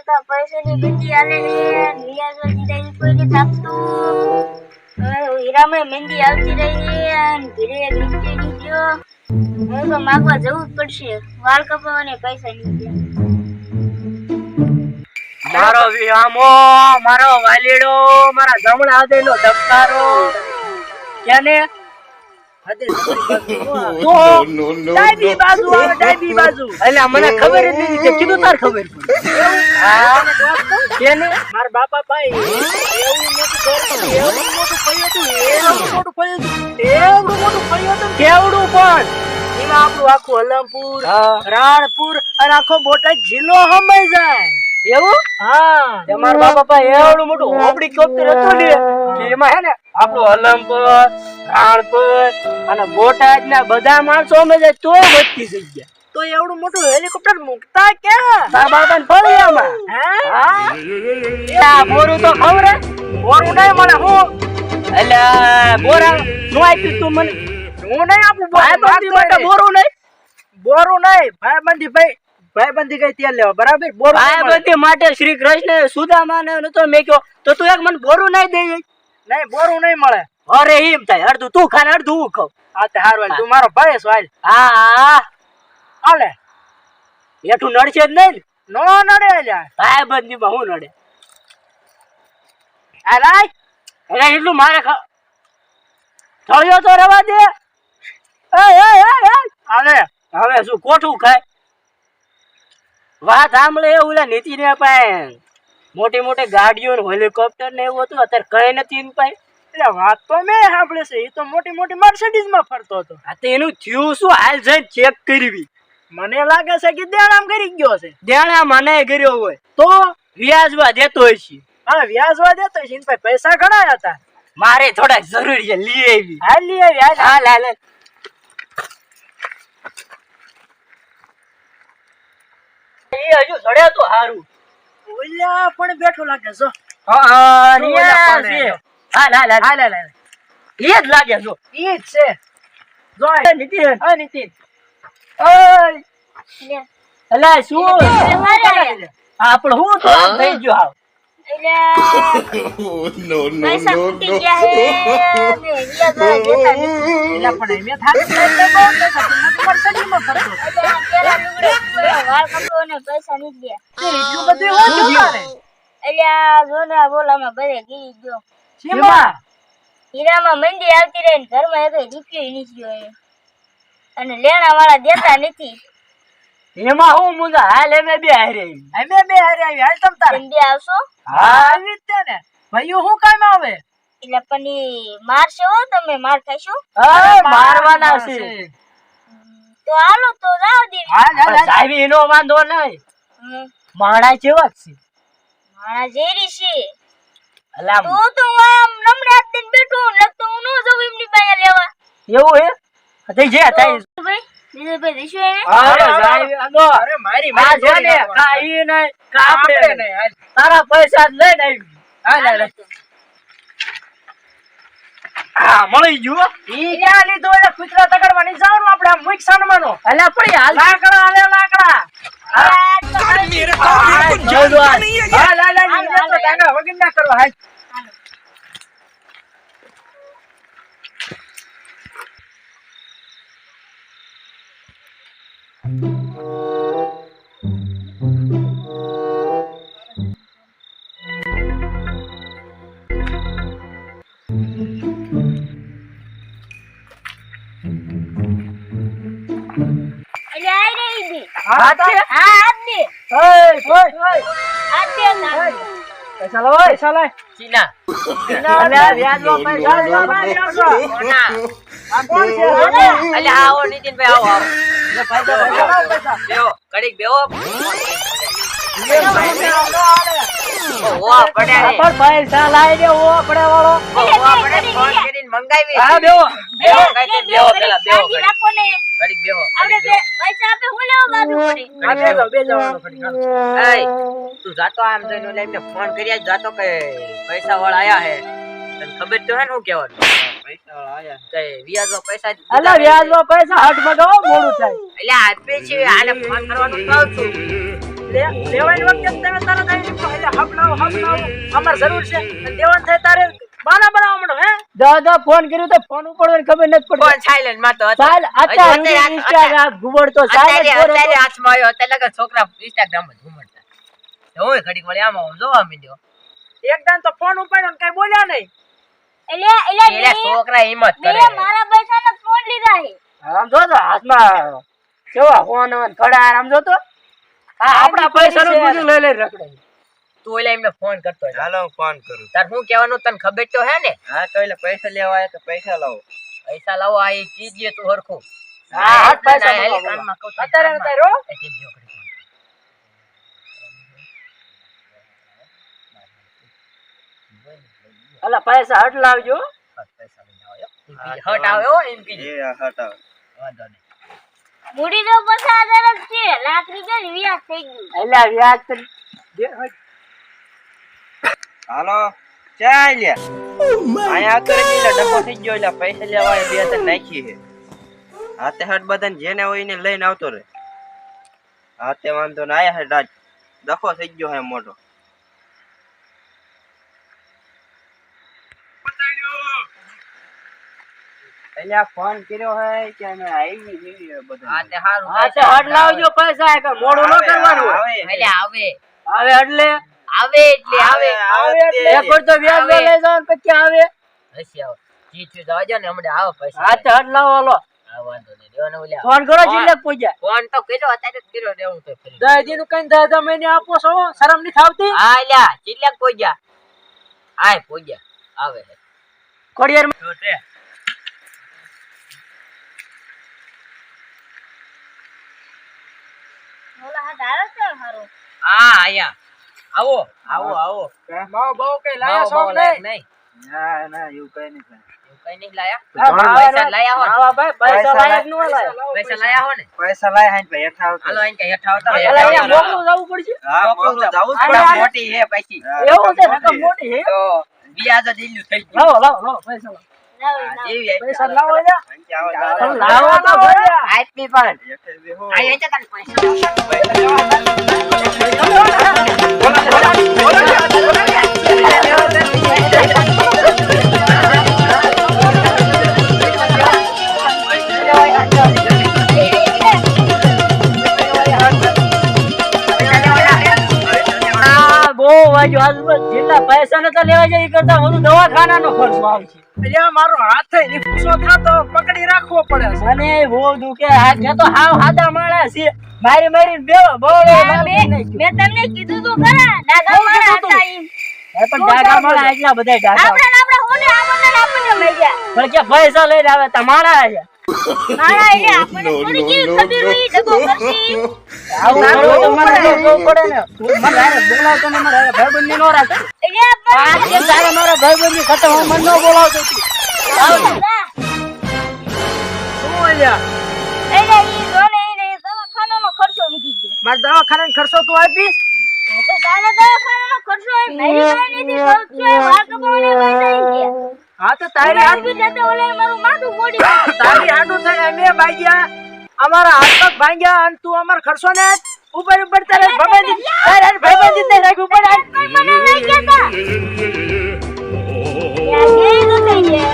તો પૈસાની મહેંદી આલે છે વ્યાજ દીધા કોઈને થાપતું હવે હીરામાં મહેંદી આવતી રહી અને ઘરે નીચે નીકળ્યો હવે તો માગવા જવું જ પડશે વાળ કપાવવાને પૈસા નીકળ્યા મારો વિહામો મારો વાલીડો મારા જમણા હાથેનો ધબકારો કેને ડાબી બાજુ આવે ડાબી બાજુ એટલે મને ખબર જ નથી કે કીધું તાર ખબર કેને મારા બાપા ભાઈ એવું મોટું કેવડું પણ એમાં આપણું આખું અલમપુર રાણપુર અને આખો બોટાદ જિલ્લો હમાઈ જાય એવું હા તમારા બાપા ભાઈ એવડું મોટું હોબડી કોપ્ટર હતું ને એમાં હે ને આપણું અલમપુર રાણપુર અને બોટાદ ના બધા માણસો અમે જાય તો વધતી જગ્યા તો એવડું મોટું હેલિકોપ્ટર મૂકતા ક્યાં તારા બાપા ને ફળિયામાં હા બોરું તો ખબર બોરું નહીં મને હું એટલે બોરા નું આપ્યું તું મને હું નહીં આપું ભાઈબંધી માટે બોરું નહીં ભાઈબંધી કઈ તેલ લેવા બરાબર ભાઈબંધી માટે શ્રી કૃષ્ણ સુદામા ને નતો મેક્યો તો તું એક મને બોરું નહીં દે નહીં બોરું નહીં મળે અરે એમ થાય અડધું તું ખાને અડધું હું ખાવ હા તે હાર તું મારો ભાઈ છો હાલ હા હાલે એઠું નડશે જ નહીં નો નડે લ્યા ભાઈબંધી માં હું નડે હાલ એટલે એટલું મારે થયો તો રવા દે હાલે હવે શું કોઠું ખાય વાત સાંભળે ઓલા નીતિ ને પાય મોટી મોટી ગાડીઓ હેલિકોપ્ટર ને એવું હતું અત્યારે કઈ નથી ને પાય એટલે વાત તો મેં સાંભળે છે એ તો મોટી મોટી મર્સિડીઝ માં ફરતો હતો આ તો એનું થયું શું હાલ જઈને ચેક કરવી મને લાગે છે કે દેણામ કરી ગયો છે દેણા મને કર્યો હોય તો વ્યાજવા દેતો હોય છે હા વ્યાજવા દેતો હોય છે ને પૈસા ઘણા હતા મારે થોડાક જરૂરી છે લઈ આવી હાલ લઈ આવી હાલ હાલ હજુ સડ્યા તો હારું ઓલ્યા પણ બેઠો લાગે છો હા રિયા છે હાલ હાલ હાલ હાલ એ જ લાગે જો એ જ છે જો નીતિન હા નીતિન ઓય અલા શું આપણ હું તો થઈ ગયો હાવ પૈસા ફૂટી ગયા હે ને વ્યાજ દેતા પણ મે થાકી એટલે બહુ મર્સિડીઝમાં ફરતો પેલા લુગડે વાળ કપાવવાને પૈસા નીકળ્યા એટલું બધું હું જોતારે અલ્યા જોના બોલામાં બધે ગઈ ગયો શેમાં હીરામાં મહેંદી આવતી રહી ને ઘરમાં એક રૂપિયો નીકળ્યો અને લેણા વાળા દેતા નથી એમાં હું મુંજા હાલ અમે બે હારે આવી હાલ તમ તારે બે આવશો હા આવી જ ને ભાઈઓ હું કામ આવે એટલે પણ ઈ મારશે હો તમે માર ખાશો હા મારવાના છે તો હાલો તો જાવ દે સાહેબ એનો વાંધો નહીં માણા જેવા જ છે મારા જેરી છે અલા તો આમ નમણે હાથ દઈને બેઠો લગતો હું નો જઉં એમની પાસે લેવા એવું હે થઈ જે થઈ ભાઈ બીજો ભાઈ દેશો એને અરે સાહેબ અરે મારી માં જો ને કાઈ નહીં કાપડે નહીં તારા પૈસા લઈને આવી હાલ હા મળી ગયો ઈ ક્યાં લીધો એટલે કુતરા તકડવાની જવાનું આપણે આમ મુક સાનમાનો અલ્યા પડી હાલ લાકડા હાલે લાકડા મેરે સામને કુછ જાદુ નહીં है હાલ હાલ હાલ તો તાંગા વગર ના કરો હાલ હાથ દે હાથ દે ઓય ઓય હાથ દે ના પૈસા લે ચીના અલ્યા વ્યાજમાં પૈસા લેવા માંગ્યો કોના આ કોણ છે અલ્યા આવો નીતિનભાઈ આવો આવો લે પૈસા બેહો કડીક બેહો ઓ પડે પર પૈસા લાવી દે ઓ પડે વાળો ઓ આપણે ફોન કરીને મંગાવી હા બેહો બેહો કઈ બેહો પેલા બેહો શાંતિ રાખો ને કડીક બેહો આપણે બે પૈસા આપે હું લેવા બાજુ પડી આ બે જવાનો પડી એય તું જાતો આમ જઈને ઓલા એમને ફોન કર્યા જાતો કે પૈસા વાળા આયા હે તને ખબર તો હે ને હું કહેવાનું પૈસા વાળા આયા તે વ્યાજમાં પૈસા અલા વ્યાજમાં પૈસા હાથ મગાવો મોડું થાય એટલે આપે છે આને ફોન કરવાનું કહું છું લેવાની વખતે તમે તરત આવીને કહો, એટલે હબ લાવો અમારે જરૂર છે અને દેવાનું થાય તારે બાના બનાવવા માંડો હે દાદા ફોન કર્યો તો ફોન ઉપાડવાની ખબર નથી પડતી ફોન સાયલેન્ટ માં તો હતો. ચાલ અત્યારે ઇન્સ્ટાગ્રામ ઘુમડતો અત્યારે હાથમાં આવ્યો અત્યારે લગન છોકરા ઇન્સ્ટાગ્રામ માં ઘુમડતા. તો હું ઘડીક વળી આમાં જોવા માંડ્યો. એકદમ તો ફોન ઉપાડ્યો ને કઈ બોલ્યા નહીં એલા છોકરા હિંમત કરે. મેં મારા પૈસાના ફોન લીધા છે. આમ જો તો હાથમાં કેવા ફોન કડા આમ જો તો આપણા પૈસાનું બધું લઈ રખડે. તું ઓલા એમને ફોન કરતો હતો. ચાલો હું ફોન કરું. તાર શું કહેવાનું તને ખબર તો હે ને? હા તો એટલે પૈસા લેવા આવ્યા તો પૈસા લાવો. પૈસા લાવો આ એ કીધીએ તું હરખું. હા હાથ પૈસા ના, બોલો, એટલે કાનમાં કહું છું, અત્યારે કાનમાં. અત્યારે હો. એ કીધીઓ ઘડીક. અલા પૈસા હટ લાવજો. પૈસા લઈને આવ્યો. હટ આવે હો એમ કીધું. એ હટાવ. વાંધો નહીં. મૂડી તો 50,000 જ છે. લાખ રૂપિયા વ્યાજ થઈ ગયું. એટલે વ્યાજ તો દે હટ. હાલો ચાલ અહીંયા કરી એટલે ડબ્બો થઈ ગયો એટલે પૈસા લેવા આવ્યા, બે ત્રણ નાખી છે. હાથે હટ બધાને જેને હોય એને લઈને આવતો રહે. હાથે વાંધો ને આયા હટ આજ ડખો થઈ ગયો હે મોટો. એટલે આ ફોન કર્યો હે કે અમે આવી ગઈ બધા. હા તે હારું. હા તો હટ લાવજો પૈસા કે મોડું ન કરવાનું હોય. એટલે આવે આવે એટલે આવે એટલે આવે આવે એટલે એક વાર તો વ્યાજ આવે. લઈ જાવ ને પછી આવે. હસી આવે જીત જવા જો ને હમણાં આવે પૈસા. હા તો હટ લાવો હાલો. હા વાંધો નહીં દેવાનો ઓલા ફોન કરો એટલે પૂછ્યા. ફોન તો કર્યો અત્યારે જ કર્યો દેવું તો ફરી. દાદી નું કઈ દાદા મહિને આપો છો શરમ નહીં થાવતી. હા લ્યા ચિલ્લાક પોજ્યા આય પોજ્યા આવે ખોડિયાર તો તે ઓલા હાથ હારે છે હારું. હા આયા આવો આવો આવો માવો બહુ કઈ લાયા છો માવો લાયક નહીં. નહીં ના ના એવું કઈ નહીં થાય. એવું કઈ નહીં લાયા હા, માવા પૈસા લાયા હો ને? માવા ભાઈ પૈસા પૈસા લાયક નો લાયા. પૈસા લાયા હો ને પૈસા લાય હાઈ ભાઈ હેઠા આવતો. હાલો અહીં કઈ હેઠા આવતા અલા, અહીંયા મોકલું જવું પડશે. હા મોકલું જાવું જ અરે, પડે. અરે. મોટી હે પૈસી એવું છે રકમ મોટી છે. તો વ્યાજ જ ઈલ્યું થઈ ગયું લાવો લાવો લાવો પૈસા લાવો. લાવો, લાવો. એવી આવી. પૈસા લાવો એટલે. અહીંથી આવો, લાવો જાઓ. લાવો તો ભર્યા. આપી પણ હેઠે બેહો. અહીં જતા ને પૈસા આ બહુ વાગ્યું. આજુબાજુ જેટલા પૈસા નતા લેવા જાય એ કરતા વધુ દવાખાનાનો ખર્ચો આવશે. એટલે મારો હાથ નીકળો થાતો પકડી રાખવો પડે છે. મને બહુ દુખે હાથ. મેં તો હાવ હાદા માણસ છે. મારી મારી બે બહુ મેં તમને કીધું તું ખરા ડાઘા મારા હતા ઈ. પણ ડાઘા માણસ એટલા બધા ડાઘા આપણે હોને આપણને મળી ગયા. પણ કે પૈસા લઈને આવે તમારા છે. મારા એટલે આપણને થોડી કેવી ખબર હોય ડબો કરતી. આવું કરવું તો મને તો જોવું પડે ને. તું મને હારે બોલાવતો ને મારા ભાઈબંધને નો રાખ. એટલે આ કે તારે મારા ભાઈબંધની ખતમ હું મને ન બોલાવતો તું. શું અલ્યા એટલે ઈ જોને ઈ દવાખાનાનો ખર્ચો વધી ગયો. મારા દવાખાનાનો ખર્ચો તું આપીશ? તો તારા દવાખાનાનો ખર્ચો હોય મારી પાસે નથી ખર્ચો હોય માર કમાવાને પૈસા ઈ ગયા. હા તો તારી આજુ જતે ઓલે મારું માથું મોડી નાખ્યું. તારી આડું થાય અમે ભાગ્યા અમારા હાથ પગ ભાંગ્યા અને તું અમાર ખર્ચો ને ઉપર ઉપર તારે ભાઈબંધી ને રાખ્યું પડે. પણ મને લઈ ગયા તા. યાર, એ તો થઈ ગયા.